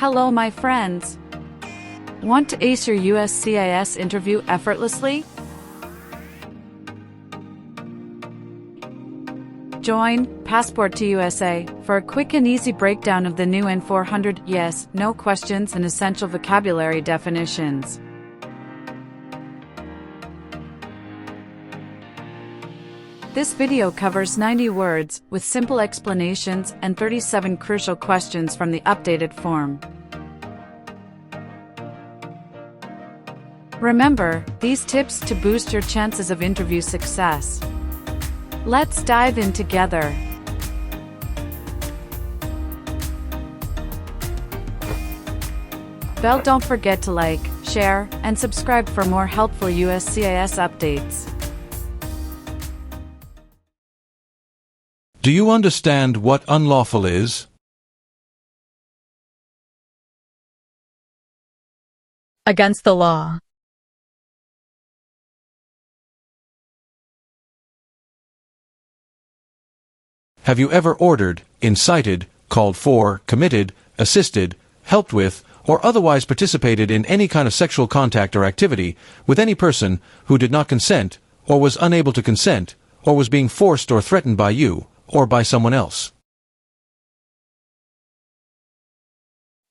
Hello my friends! Want to ace your USCIS interview effortlessly? Join Passport to USA for a quick and easy breakdown of the new N400 yes, no questions and essential vocabulary definitions. This video covers 90 words with simple explanations and 37 crucial questions from the updated form. Remember, these tips to boost your chances of interview success. Let's dive in together. Don't forget to like, share, and subscribe for more helpful USCIS updates. Do you understand what unlawful is? Against the law. Have you ever ordered, incited, called for, committed, assisted, helped with, or otherwise participated in any kind of sexual contact or activity with any person who did not consent, or was unable to consent, or was being forced or threatened by you, or by someone else?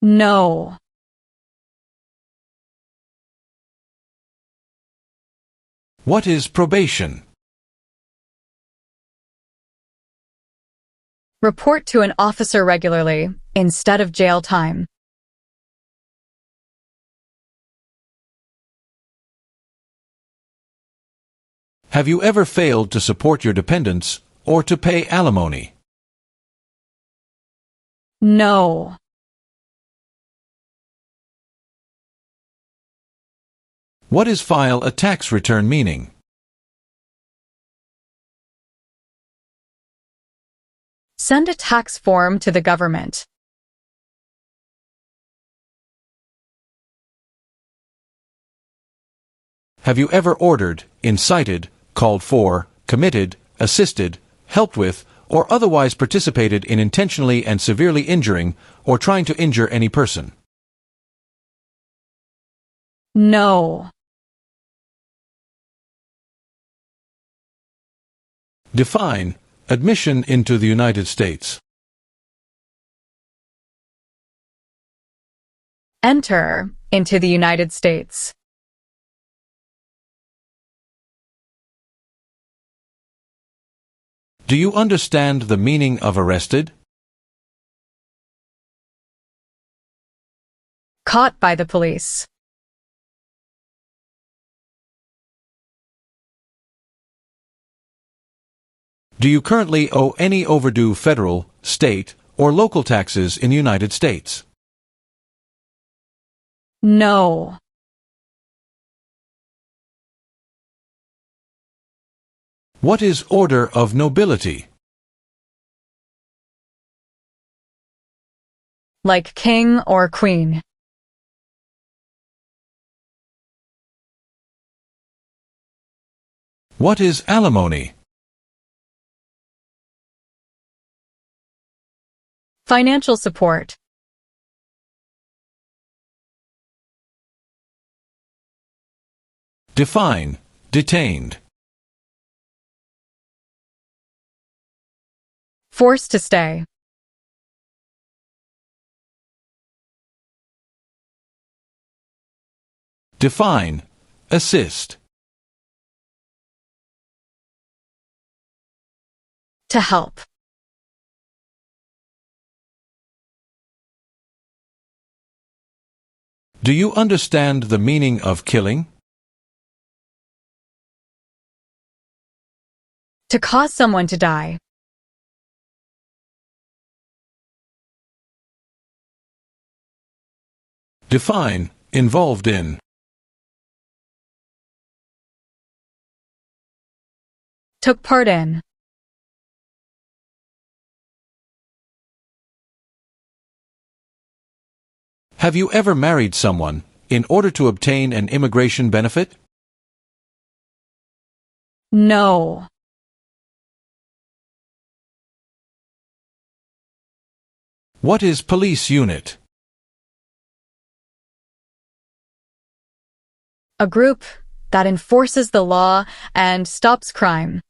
No. What is probation? Report to an officer regularly, instead of jail time. Have you ever failed to support your dependents or to pay alimony? No. What is file a tax return meaning? Send a tax form to the government. Have you ever ordered, incited, called for, committed, assisted, helped with, or otherwise participated in intentionally and severely injuring or trying to injure any person? No. Define admission into the United States. Enter into the United States. Do you understand the meaning of arrested? Caught by the police. Do you currently owe any overdue federal, state, or local taxes in the United States? No. What is order of nobility? Like king or queen. What is alimony? Financial support. Define detained. Forced to stay. Define assist. To help. Do you understand the meaning of killing? To cause someone to die. Define involved in. Took part in. Have you ever married someone in order to obtain an immigration benefit? No. What is police unit? A group that enforces the law and stops crime.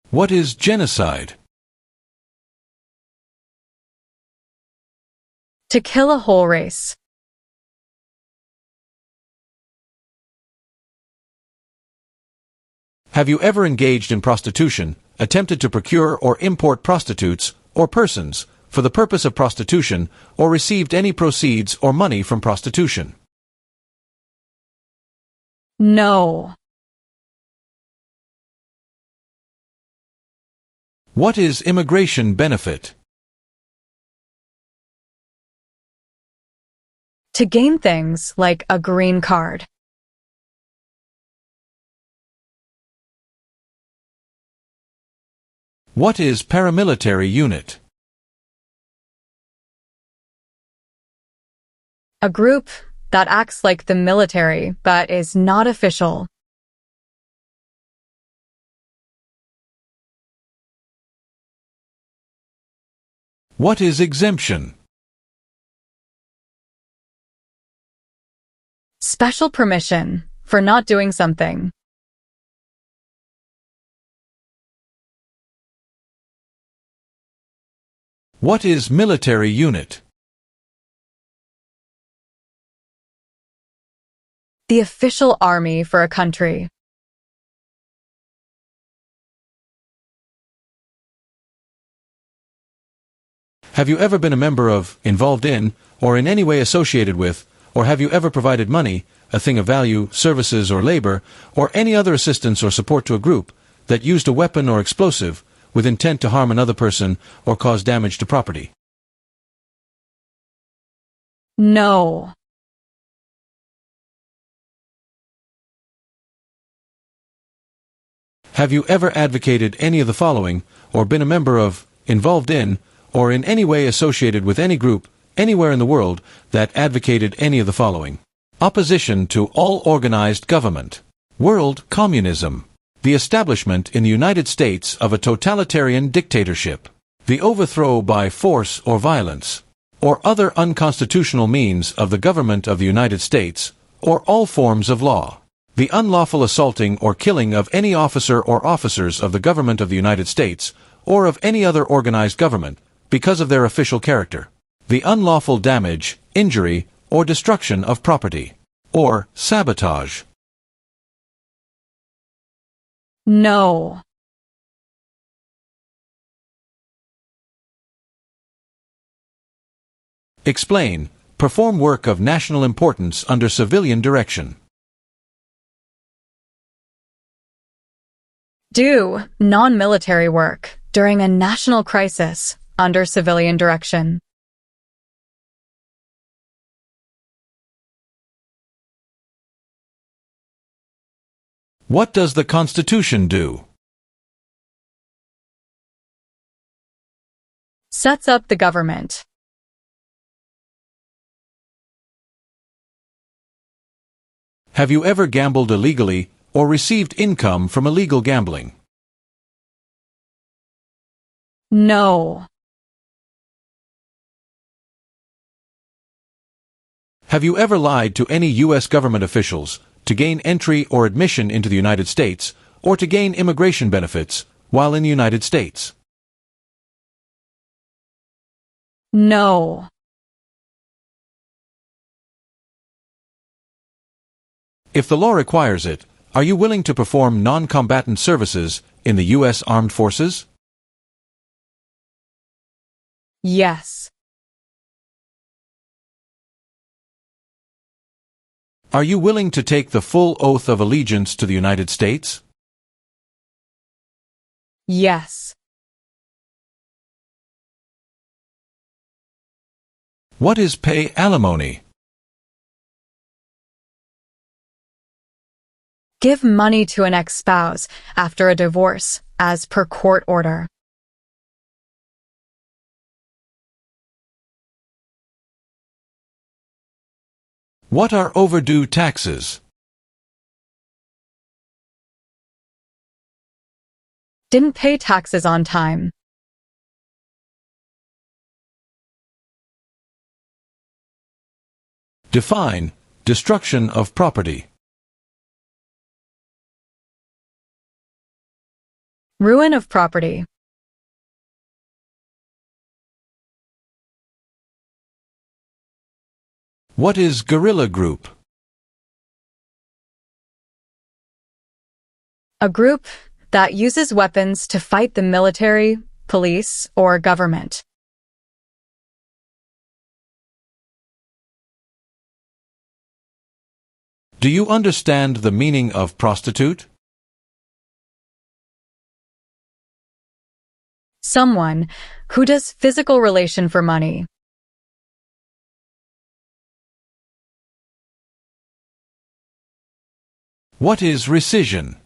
What is genocide? To kill a whole race. Have you ever engaged in prostitution, attempted to procure or import prostitutes or persons for the purpose of prostitution, or received any proceeds or money from prostitution? No. What is immigration benefit? To gain things like a green card. What is paramilitary unit? A group that acts like the military but is not official. What is exemption? Special permission for not doing something. What is military unit? The official army for a country. Have you ever been a member of, involved in, or in any way associated with, or have you ever provided money, a thing of value, services or labor, or any other assistance or support to a group that used a weapon or explosive with intent to harm another person or cause damage to property? No. Have you ever advocated any of the following, or been a member of, involved in, or in any way associated with any group, anywhere in the world, that advocated any of the following? Opposition to all organized government. World communism. The establishment in the United States of a totalitarian dictatorship. The overthrow by force or violence, or other unconstitutional means of the government of the United States, or all forms of law. The unlawful assaulting or killing of any officer or officers of the government of the United States, or of any other organized government, because of their official character. The unlawful damage, injury, or destruction of property. Or sabotage. No. Explain. Perform work of national importance under civilian direction. Do non-military work during a national crisis under civilian direction. What does the Constitution do? Sets up the government. Have you ever gambled illegally or received income from illegal gambling? No. Have you ever lied to any U.S. government officials to gain entry or admission into the United States, or to gain immigration benefits while in the United States? No. If the law requires it, are you willing to perform non-combatant services in the U.S. Armed Forces? Yes. Are you willing to take the full oath of allegiance to the United States? Yes. What is pay alimony? Give money to an ex-spouse after a divorce, as per court order. What are overdue taxes? Didn't pay taxes on time. Define destruction of property. Ruin of property. What is guerrilla group? A group that uses weapons to fight the military, police, or government. Do you understand the meaning of prostitute? Someone who does physical relation for money. What is rescission?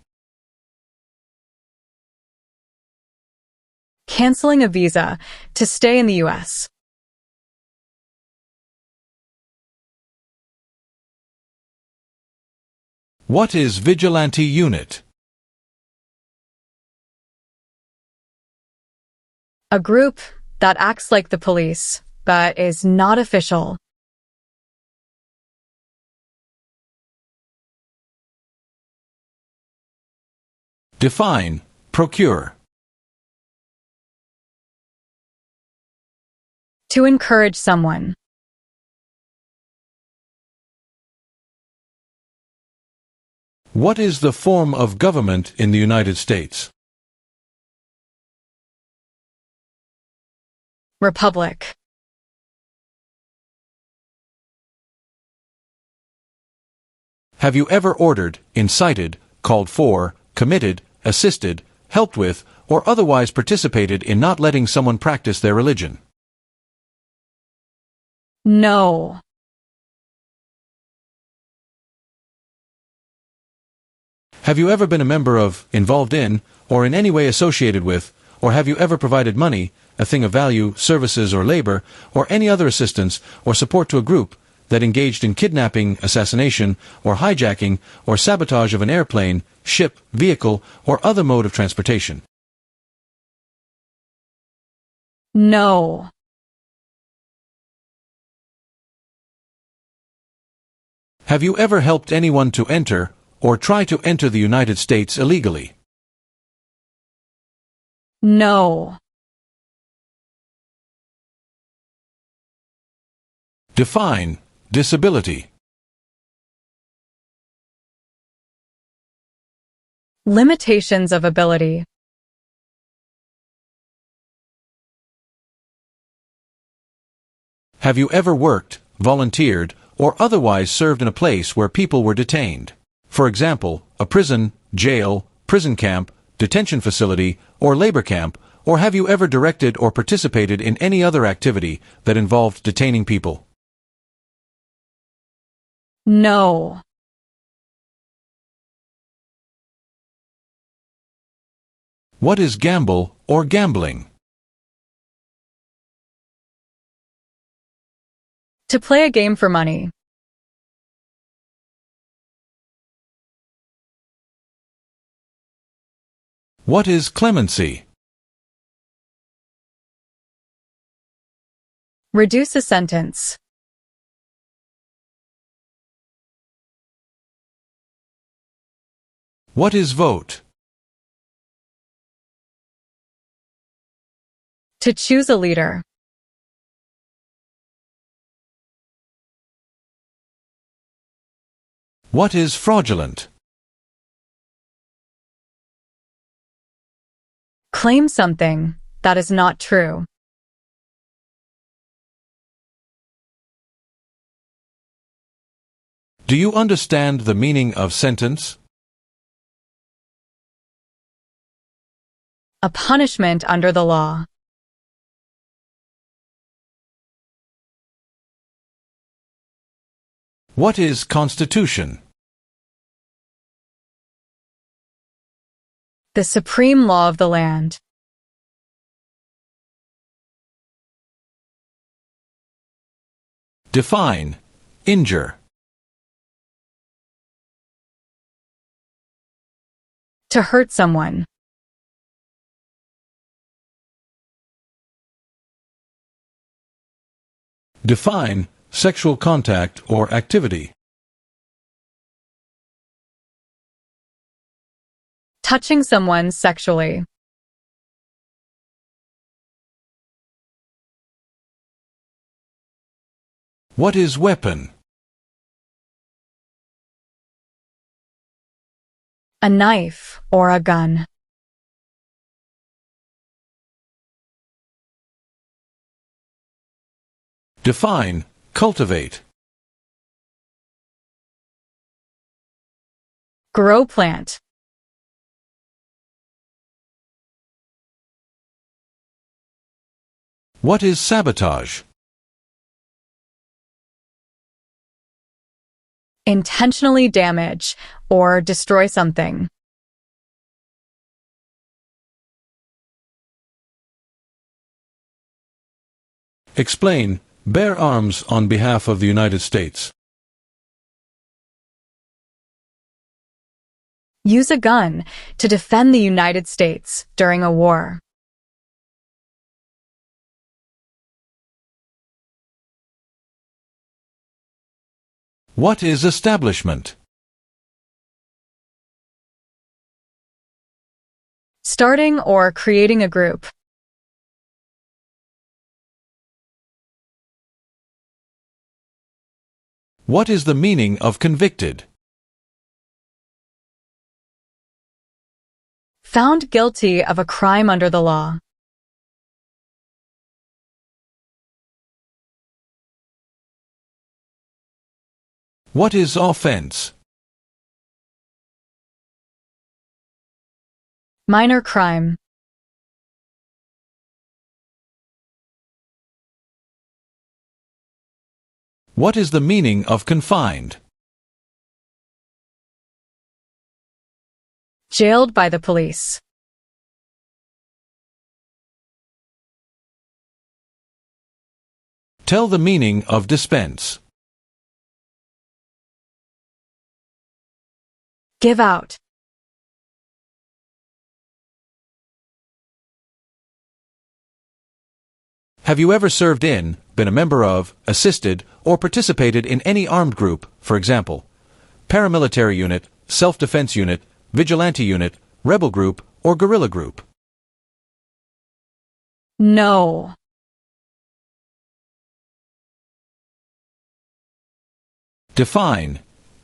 Canceling a visa to stay in the U.S. What is vigilante unit? A group that acts like the police, but is not official. Define procure. To encourage someone. What is the form of government in the United States? Republic. Have you ever ordered, incited, called for, committed, assisted, helped with, or otherwise participated in not letting someone practice their religion? No. Have you ever been a member of, involved in, or in any way associated with, or have you ever provided money, a thing of value, services or labor, or any other assistance or support to a group that engaged in kidnapping, assassination, or hijacking, or sabotage of an airplane, ship, vehicle, or other mode of transportation? No. Have you ever helped anyone to enter, or try to enter the United States illegally? No. Define disability. Limitations of ability. Have you ever worked, volunteered, or otherwise served in a place where people were detained? For example, a prison, jail, prison camp, detention facility, or labor camp, or have you ever directed or participated in any other activity that involved detaining people? No. What is gamble or gambling? To play a game for money. What is clemency? Reduce a sentence. What is vote? To choose a leader. What is fraudulent? Claim something that is not true. Do you understand the meaning of sentence? A punishment under the law. What is constitution? The supreme law of the land. Define injure. To hurt someone. Define sexual contact or activity. Touching someone sexually. What is weapon? A knife or a gun. Define, cultivate. Grow plant. What is sabotage? Intentionally damage or destroy something. Explain, bear arms on behalf of the United States. Use a gun to defend the United States during a war. What is establishment? Starting or creating a group. What is the meaning of convicted? Found guilty of a crime under the law. What is offense? Minor crime. What is the meaning of confined? Jailed by the police. Tell the meaning of dispense. Give out. Have you ever served in, been a member of, assisted, or participated in any armed group, for example, paramilitary unit, self-defense unit, vigilante unit, rebel group, or guerrilla group? No. Define,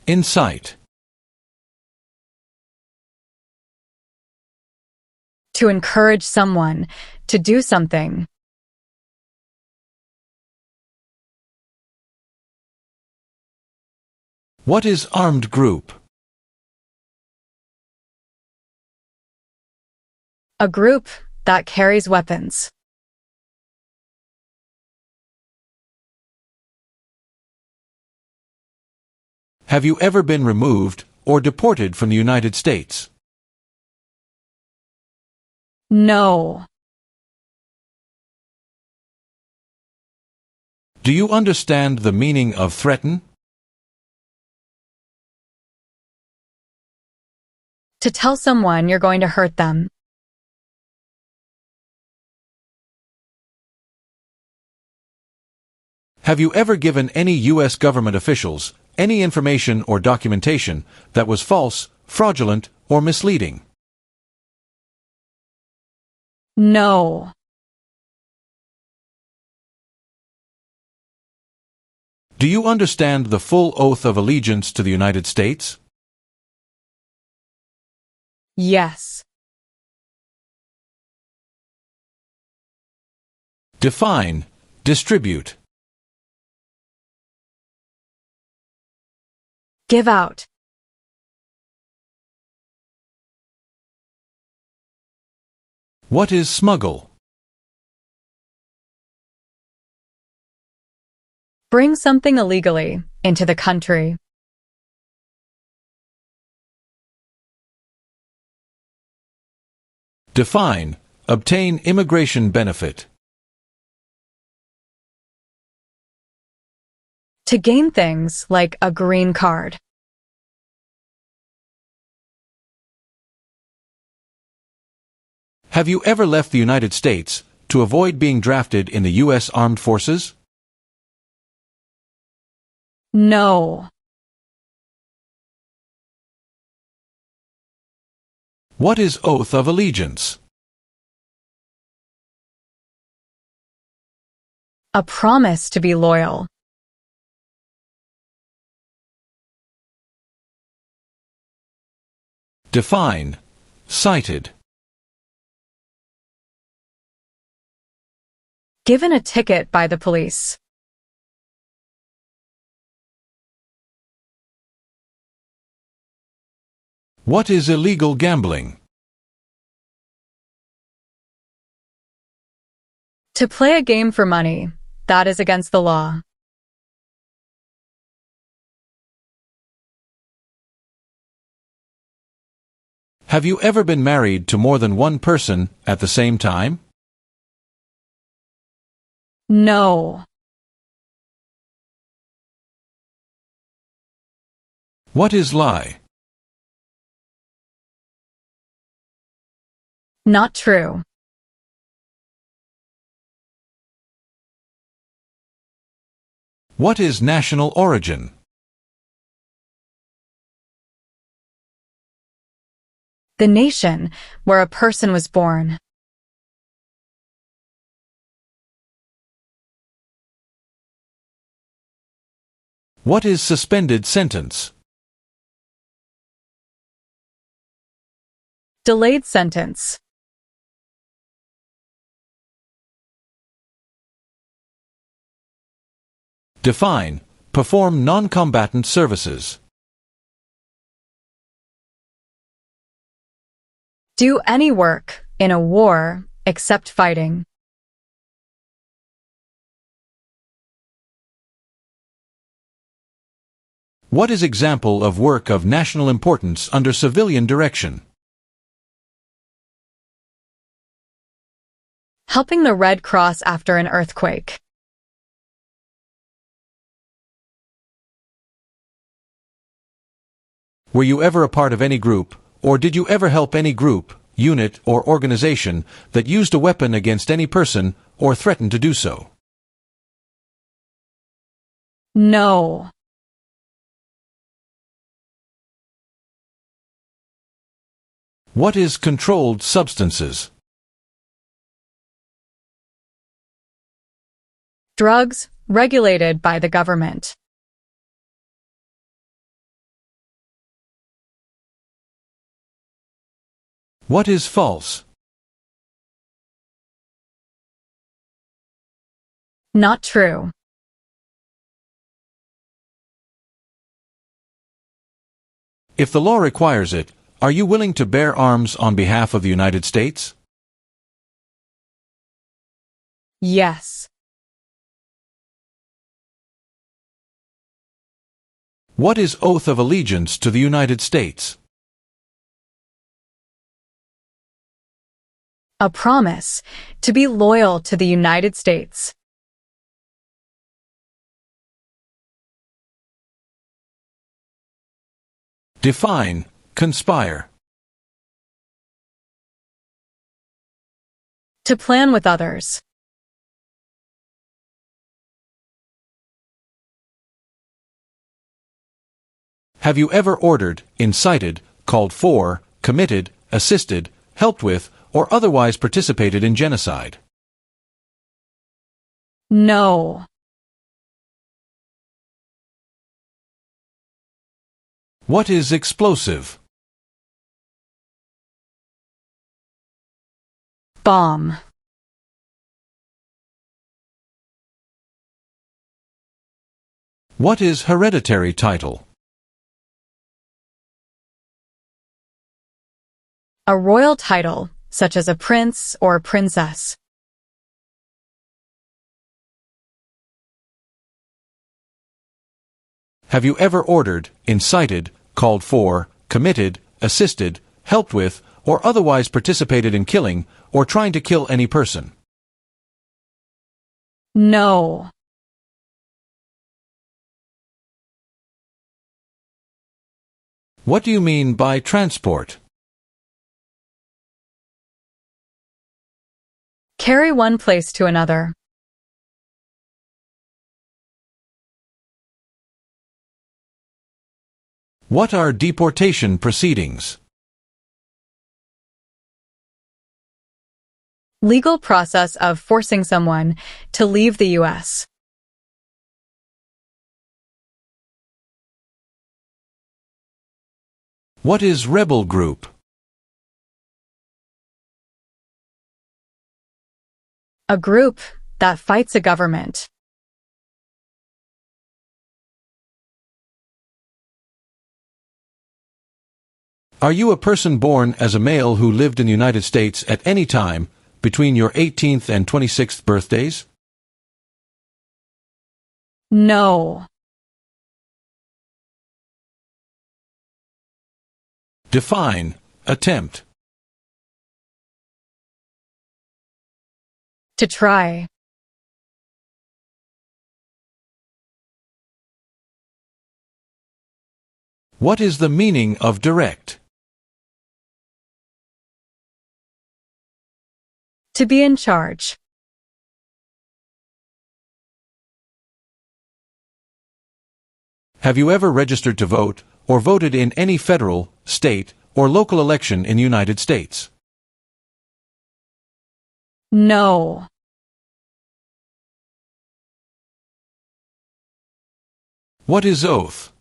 incite. To encourage someone to do something. What is armed group? A group that carries weapons. Have you ever been removed or deported from the United States? No. Do you understand the meaning of threaten? To tell someone you're going to hurt them. Have you ever given any U.S. government officials any information or documentation that was false, fraudulent, or misleading? No. Do you understand the full oath of allegiance to the United States? Yes. Define, distribute. Give out. What is smuggle? Bring something illegally into the country. Define, obtain immigration benefit. To gain things like a green card. Have you ever left the United States to avoid being drafted in the U.S. Armed Forces? No. What is oath of allegiance? A promise to be loyal. Define. Cited. Given a ticket by the police. What is illegal gambling? To play a game for money. That is against the law. Have you ever been married to more than one person at the same time? No. What is lie? Not true. What is national origin? The nation where a person was born. What is suspended sentence? Delayed sentence. Define. Perform non-combatant services. Do any work in a war except fighting. What is example of work of national importance under civilian direction? Helping the Red Cross after an earthquake. Were you ever a part of any group, or did you ever help any group, unit, or organization that used a weapon against any person or threatened to do so? No. What is controlled substances? Drugs regulated by the government. What is false? Not true. If the law requires it, are you willing to bear arms on behalf of the United States? Yes. What is oath of allegiance to the United States? A promise to be loyal to the United States. Define. Conspire. To plan with others. Have you ever ordered, incited, called for, committed, assisted, helped with, or otherwise participated in genocide? No. What is explosive? Bomb. What is hereditary title? A royal title, such as a prince or princess. Have you ever ordered, incited, called for, committed, assisted, helped with, or otherwise participated in killing, or trying to kill any person? No. What do you mean by transport? Carry one place to another. What are deportation proceedings? Legal process of forcing someone to leave the U.S. What is rebel group? A group that fights a government. Are you a person born as a male who lived in the United States at any time between your 18th and 26th birthdays? No. Define attempt. To try. What is the meaning of direct? To be in charge. Have you ever registered to vote or voted in any federal, state, or local election in the United States? No. What is oath?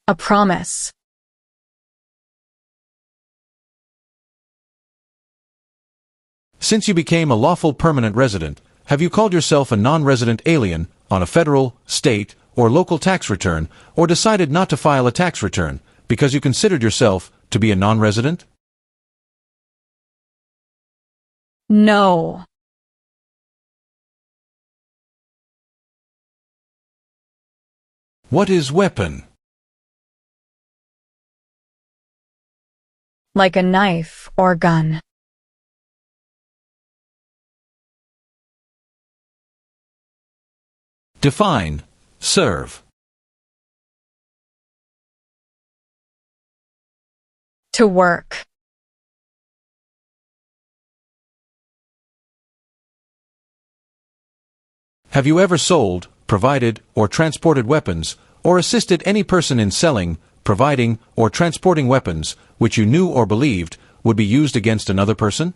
A promise. Since you became a lawful permanent resident, have you called yourself a non-resident alien on a federal, state, or local tax return, or decided not to file a tax return because you considered yourself to be a non-resident? No. What is weapon? Like a knife or gun. Define serve. To work. Have you ever sold, provided, or transported weapons, or assisted any person in selling, providing, or transporting weapons which you knew or believed would be used against another person?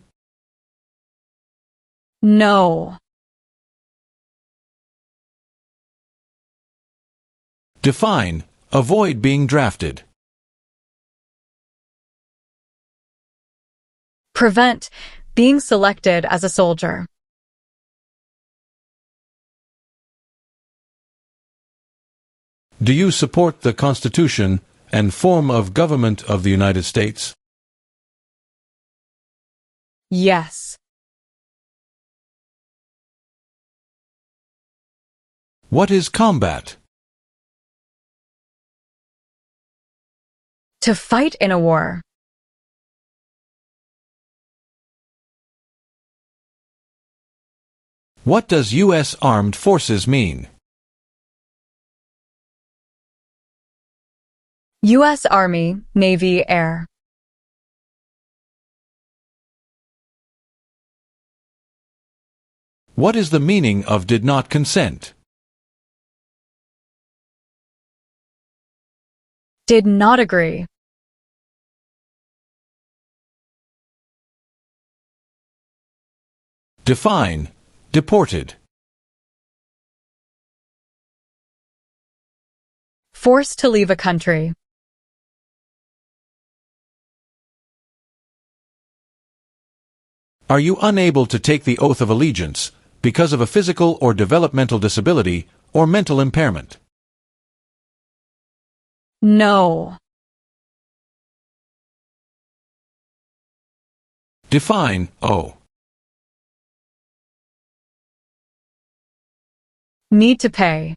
No. Define avoid being drafted. Prevent being selected as a soldier. Do you support the Constitution and form of government of the United States? Yes. What is combat? To fight in a war. What does U.S. Armed Forces mean? U.S. Army, Navy, Air. What is the meaning of did not consent? Did not agree. Define deported. Forced to leave a country. Are you unable to take the oath of allegiance because of a physical or developmental disability or mental impairment? No. Define owe. Need to pay.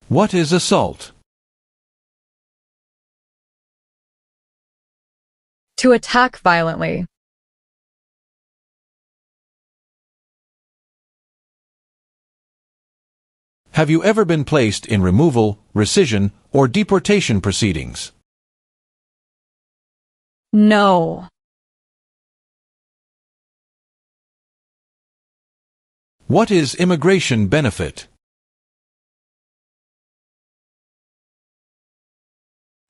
What is assault? To attack violently. Have you ever been placed in removal, rescission, or deportation proceedings? No. What is immigration benefit?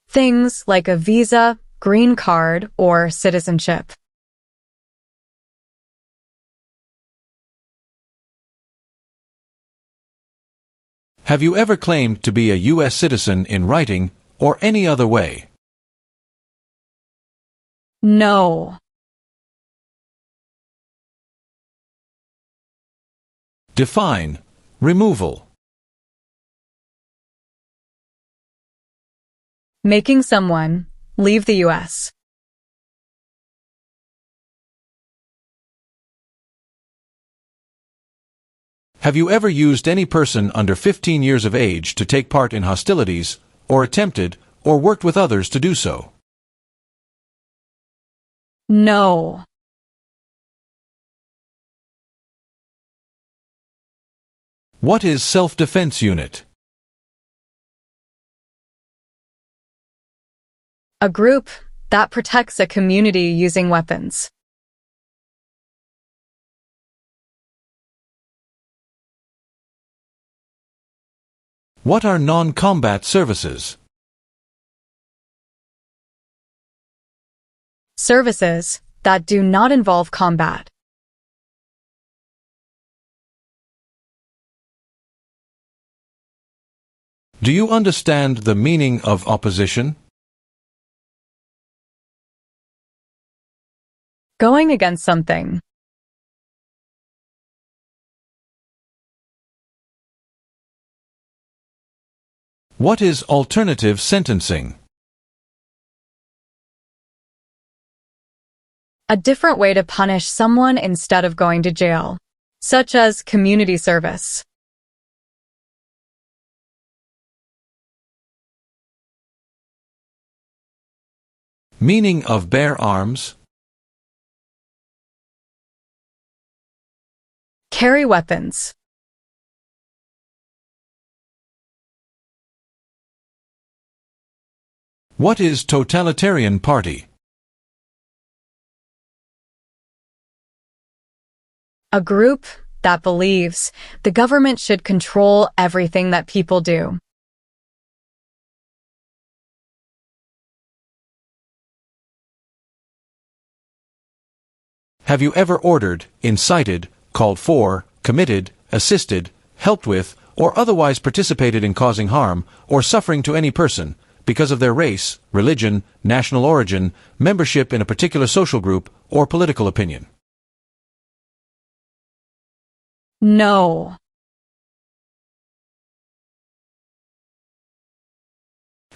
Things like a visa, green card, or citizenship. Have you ever claimed to be a U.S. citizen in writing or any other way? No. Define removal. Making someone leave the U.S. Have you ever used any person under 15 years of age to take part in hostilities, or attempted, or worked with others to do so? No. What is self-defense unit? A group that protects a community using weapons. What are non-combat services? Services that do not involve combat. Do you understand the meaning of opposition? Going against something. What is alternative sentencing? A different way to punish someone instead of going to jail, such as community service. Meaning of bear arms? Carry weapons. What is totalitarian party? A group that believes the government should control everything that people do. Have you ever ordered, incited, called for, committed, assisted, helped with, or otherwise participated in causing harm or suffering to any person because of their race, religion, national origin, membership in a particular social group, or political opinion? No.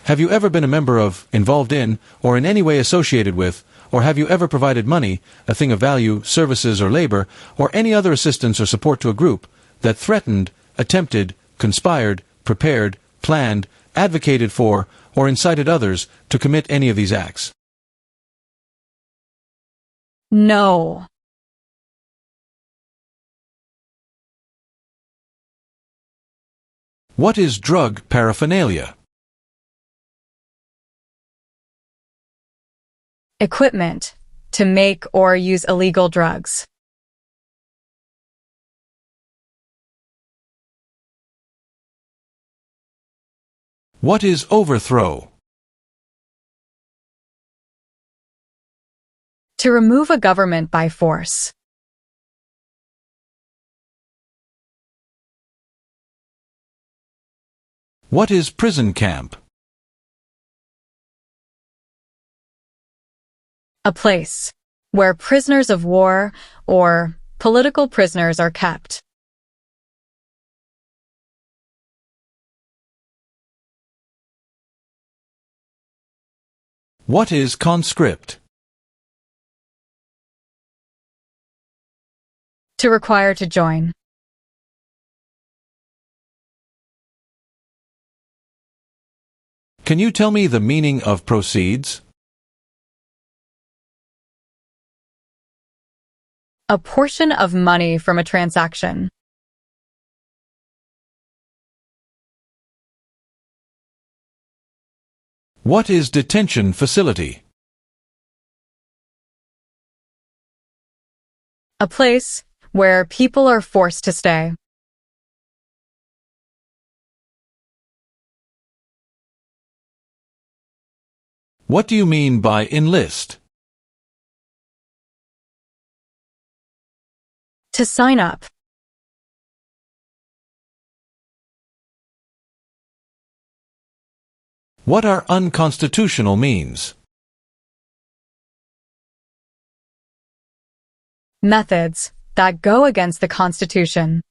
Have you ever been a member of, involved in, or in any way associated with, or have you ever provided money, a thing of value, services or labor, or any other assistance or support to a group that threatened, attempted, conspired, prepared, planned, advocated for, or incited others to commit any of these acts? No. What is drug paraphernalia? Equipment to make or use illegal drugs. What is overthrow? To remove a government by force. What is prison camp? A place where prisoners of war or political prisoners are kept. What is conscript? To require to join. Can you tell me the meaning of proceeds? A portion of money from a transaction. What is detention facility? A place where people are forced to stay. What do you mean by enlist? To sign up. What are unconstitutional means? Methods that go against the Constitution.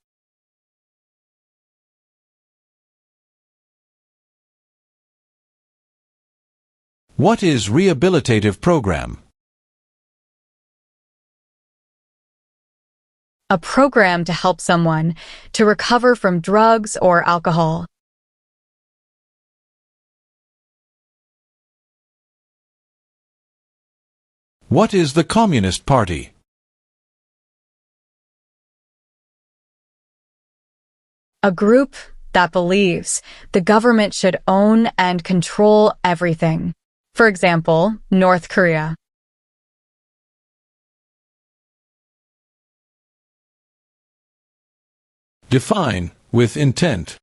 What is rehabilitative program? A program to help someone to recover from drugs or alcohol. What is the Communist Party? A group that believes the government should own and control everything. For example, North Korea. Define with intent.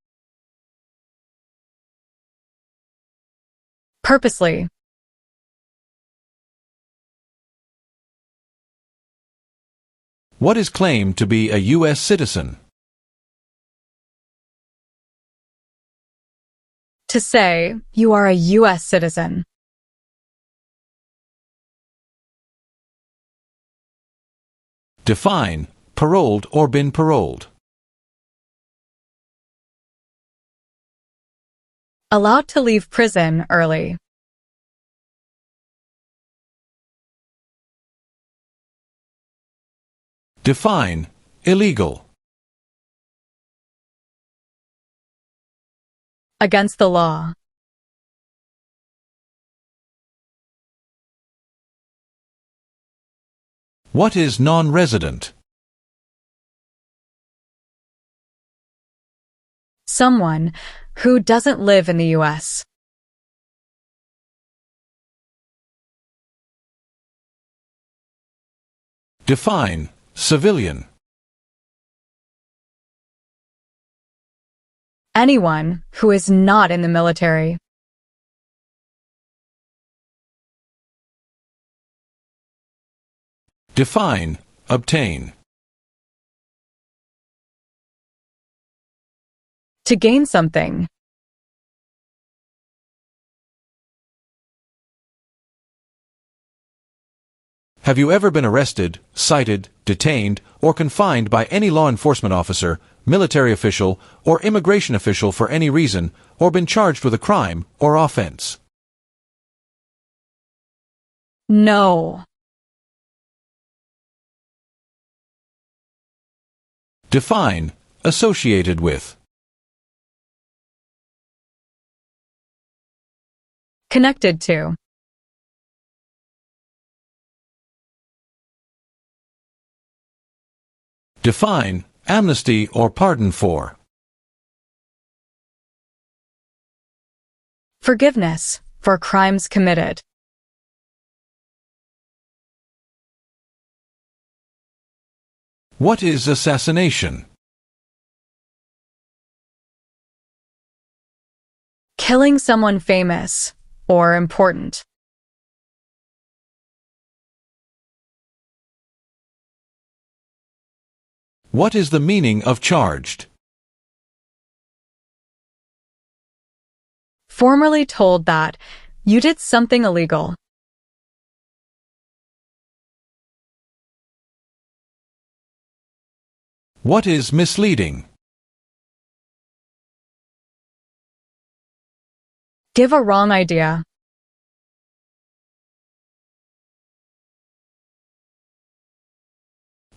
Purposely. What is claimed to be a U.S. citizen? To say you are a U.S. citizen. Define paroled or been paroled. Allowed to leave prison early. Define illegal. Against the law. What is non-resident? Someone who doesn't live in the U.S. Define civilian. Anyone who is not in the military. Define obtain. To gain something. Have you ever been arrested, cited, detained, or confined by any law enforcement officer, military official, or immigration official for any reason, or been charged with a crime or offense? No. Define associated with. Connected to. Define amnesty or pardon for. Forgiveness for crimes committed. What is assassination? Killing someone famous or important. What is the meaning of charged? Formerly told that you did something illegal. What is misleading? Give a wrong idea.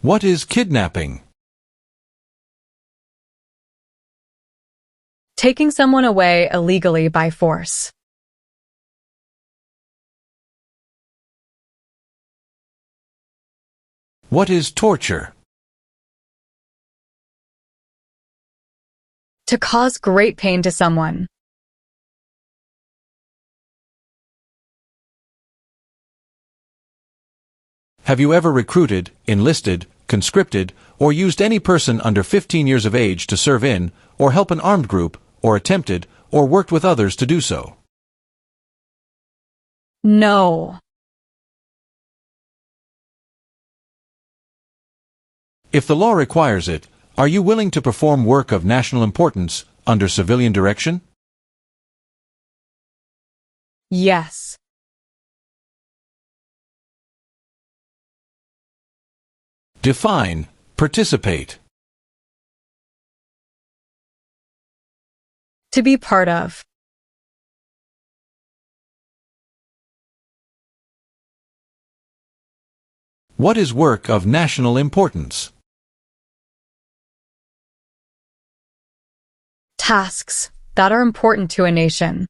What is kidnapping? Taking someone away illegally by force. What is torture? To cause great pain to someone. Have you ever recruited, enlisted, conscripted, or used any person under 15 years of age to serve in, or help an armed group, or attempted, or worked with others to do so? No. If the law requires it, are you willing to perform work of national importance under civilian direction? Yes. Define participate. To be part of. What is work of national importance? Tasks that are important to a nation.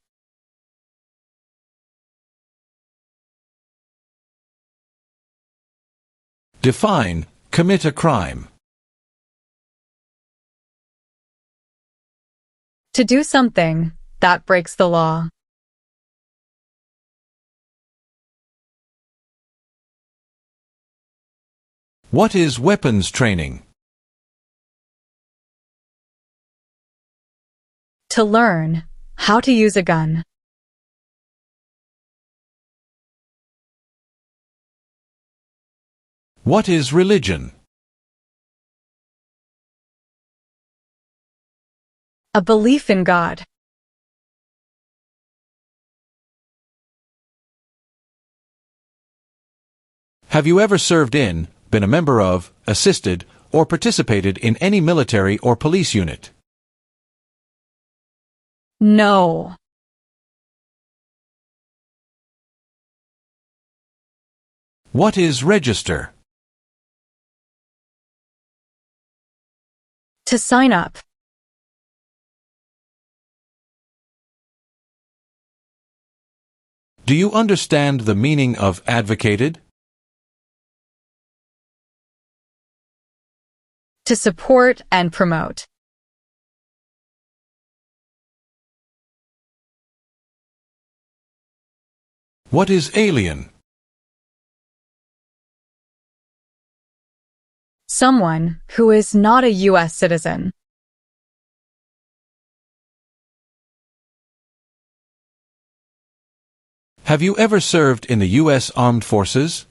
Define commit a crime. To do something that breaks the law. What is weapons training? To learn how to use a gun. What is religion? A belief in God. Have you ever served in, been a member of, assisted, or participated in any military or police unit? No. What is register? To sign up. Do you understand the meaning of advocated? To support and promote. What is alien? Someone who is not a U.S. citizen. Have you ever served in the U.S. Armed Forces?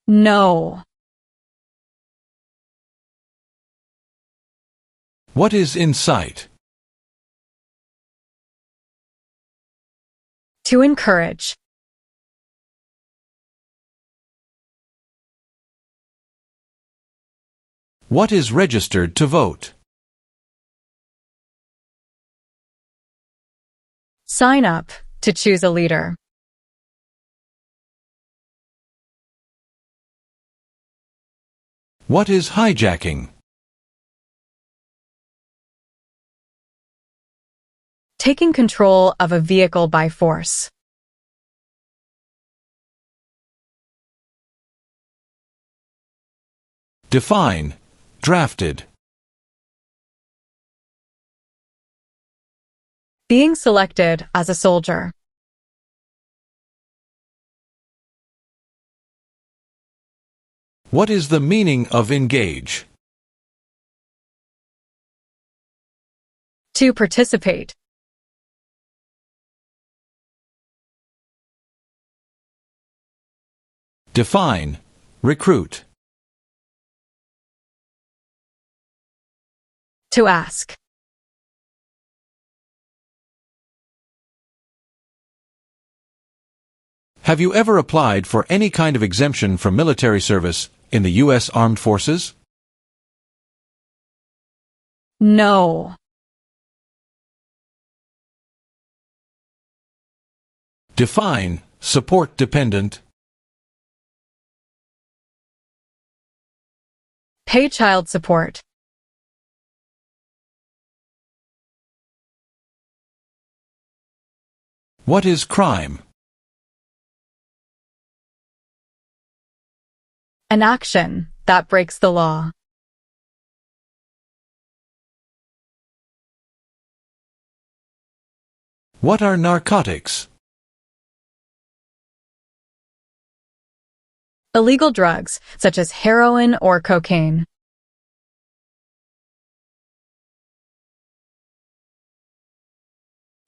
No. What is incite? To encourage. What is registered to vote? Sign up to choose a leader. What is hijacking? Taking control of a vehicle by force. Define drafted. Being selected as a soldier. What is the meaning of engage? To participate. Define recruit. To ask. Have you ever applied for any kind of exemption from military service in the U.S. Armed Forces? No. Define support dependent. Pay child support. What is crime? An action that breaks the law. What are narcotics? Illegal drugs, such as heroin or cocaine.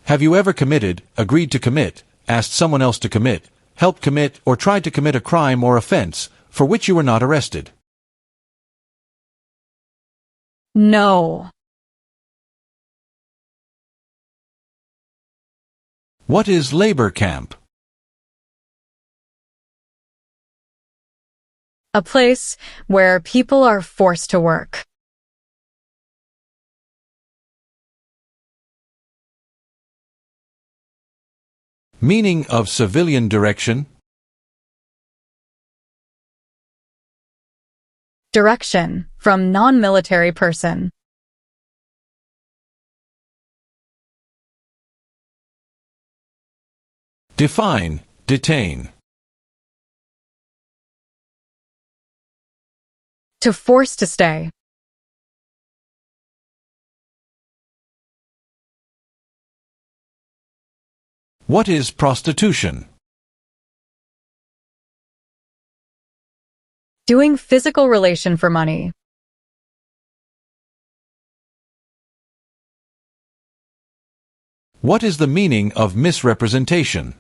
Have you ever committed, agreed to commit, asked someone else to commit, helped commit, or tried to commit a crime or offense for which you were not arrested? No. What is labor camp? A place where people are forced to work. Meaning of civilian direction? Direction, from non-military person. Define, detain. To force to stay. What is prostitution? Doing physical relation for money. What is the meaning of misrepresentation?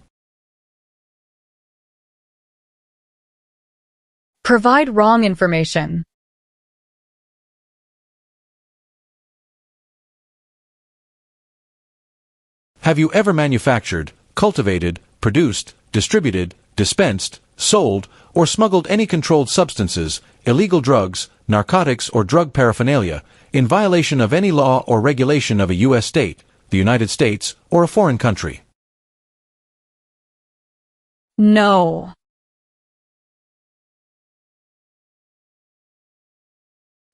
Provide wrong information. Have you ever manufactured, cultivated, produced, distributed, dispensed, sold, or smuggled any controlled substances, illegal drugs, narcotics, or drug paraphernalia in violation of any law or regulation of a U.S. state, the United States, or a foreign country? No.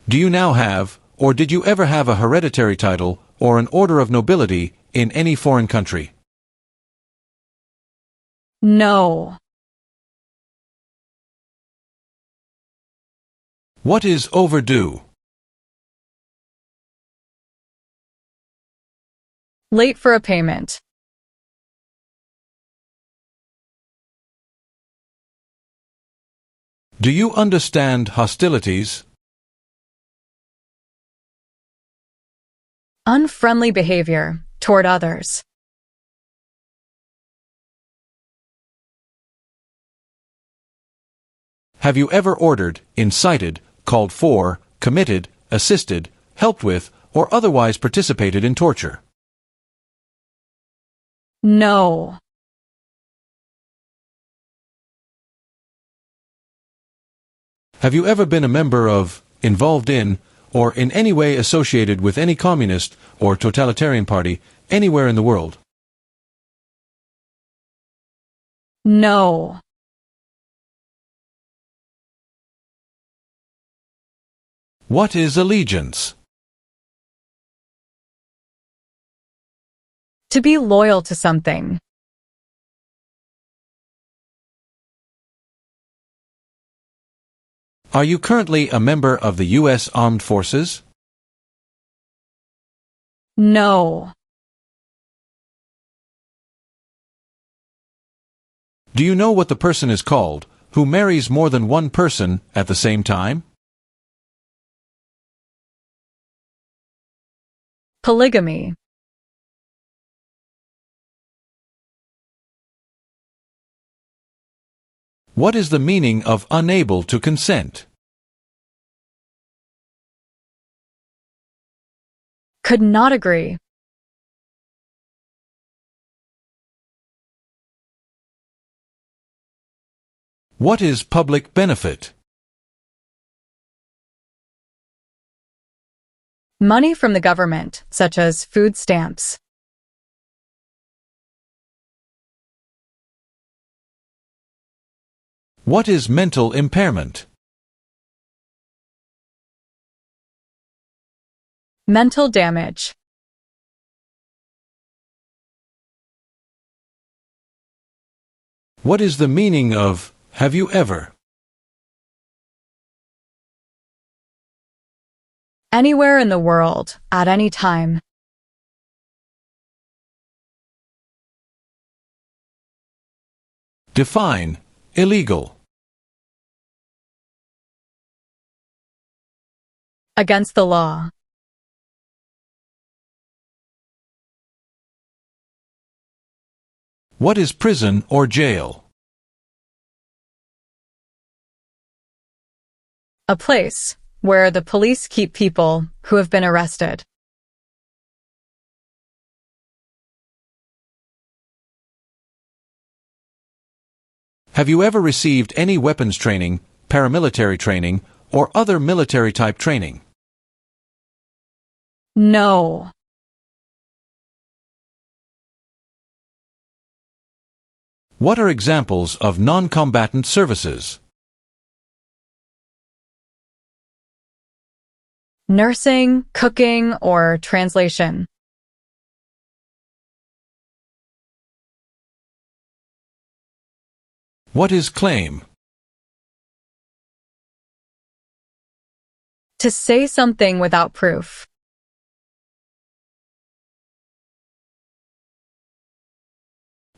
Do you now have, or did you ever have a hereditary title or an order of nobility in any foreign country? No. What is overdue? Late for a payment. Do you understand hostilities? Unfriendly behavior toward others. Have you ever ordered, incited, called for, committed, assisted, helped with, or otherwise participated in torture? No. Have you ever been a member of, involved in, or in any way associated with any communist or totalitarian party anywhere in the world? No. What is allegiance? To be loyal to something. Are you currently a member of the U.S. Armed Forces? No. Do you know what the person is called who marries more than one person at the same time? Polygamy. What is the meaning of unable to consent? Could not agree. What is public benefit? Money from the government, such as food stamps. What is mental impairment? Mental damage. What is the meaning of have you ever? Anywhere in the world, at any time. Define illegal. Against the law. What is prison or jail? A place where the police keep people who have been arrested. Have you ever received any weapons training, paramilitary training, or other military-type training? No. What are examples of non-combatant services? Nursing, cooking, or translation. What is claim? To say something without proof.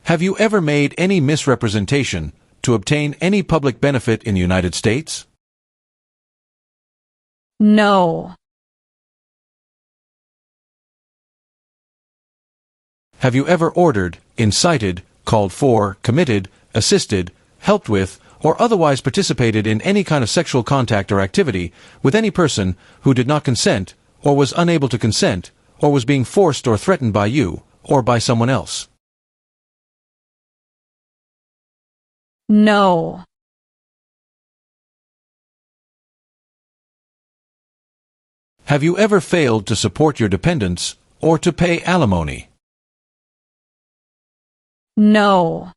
Have you ever made any misrepresentation to obtain any public benefit in the United States? No. Have you ever ordered, incited, called for, committed, assisted, helped with, or otherwise participated in any kind of sexual contact or activity with any person who did not consent, or was unable to consent, or was being forced or threatened by you, or by someone else? No. Have you ever failed to support your dependents or to pay alimony? No.